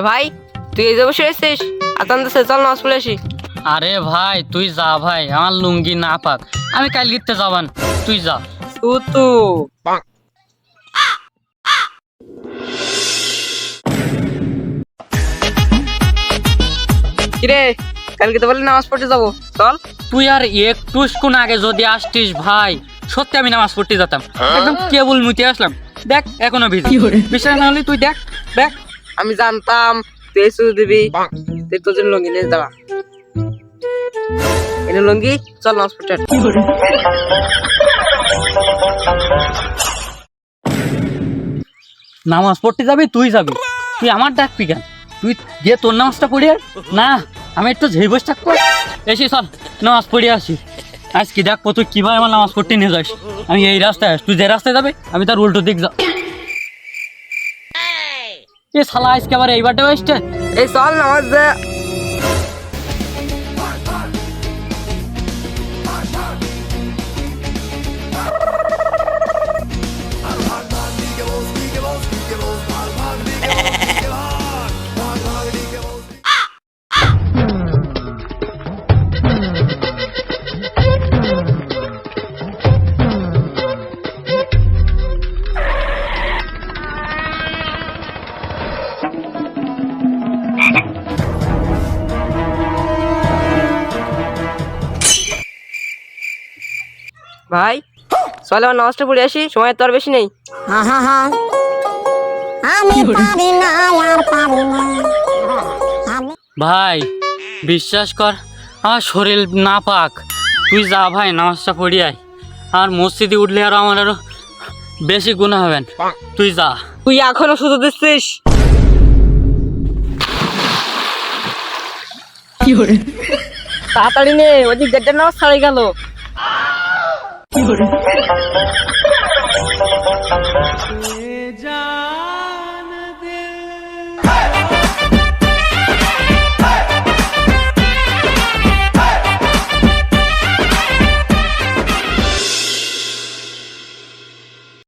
ভাই তুই এই যে বসে এসেছিস আতান দেশে চল নামাজ পড়ে আসি। আরে ভাই তুই যা ভাই, আমার লুঙ্গি না পাক, আমি কাল লিখতে যাবান, তুই যা। তুতু কিরে কালকে তো বললি নামাজ পড়তে যাবো, চল। তুই আর একটু কোন আগে যদি আসতিস ভাই, সত্যি আমি নামাজ পড়তে যেতাম। একদম কেবল মুতে আসলাম, দেখ এখনো ভিজে। বিশ্বাস না হলে তুই দেখ দেখ। আমি জানতাম তুই এসে দিবি, তুই তোর জন্য লুঙ্গি নিয়ে দাঁড়া। এনে লুঙ্গি, চল নামাজ পড়তে। নামাজ পড়তে যাবি, তুই যাবি, তুই আমার ডাকবি কেন? তুই গিয়ে তোর নামাজটা পড়ে আয়। না, আমি একটু ঝেই বসে থাকবো। এসি চল নামাজ পড়ে আসি। আজ কি দেখবো তুই কিভাবে আমার নামাজ পড়তে নিয়ে যাস। আমি এই রাস্তায় আস, তুই যে রাস্তায় যাবে আমি তার উল্টো দিক যা। এ শালা আজকে আবার এইবারটা আসছে। এই চল নামাজ দে। ভাই চল আমার নামাজটা পড়ে আসি, সময় তো আর বেশি নেই। ভাই বিশ্বাস কর, আমার শরীর না পাক, তুই যা ভাই নামাজটা পড়ি আয়। আর মসজিদে উঠলে আরো আমার আরো বেশি গুনাহ হবেন, তুই যা। তুই এখনো সুযোগ দিচ্ছিস? তাড়াতাড়ি নে, ওদিক দেড়টার নামাজ ছাড়াই গেল।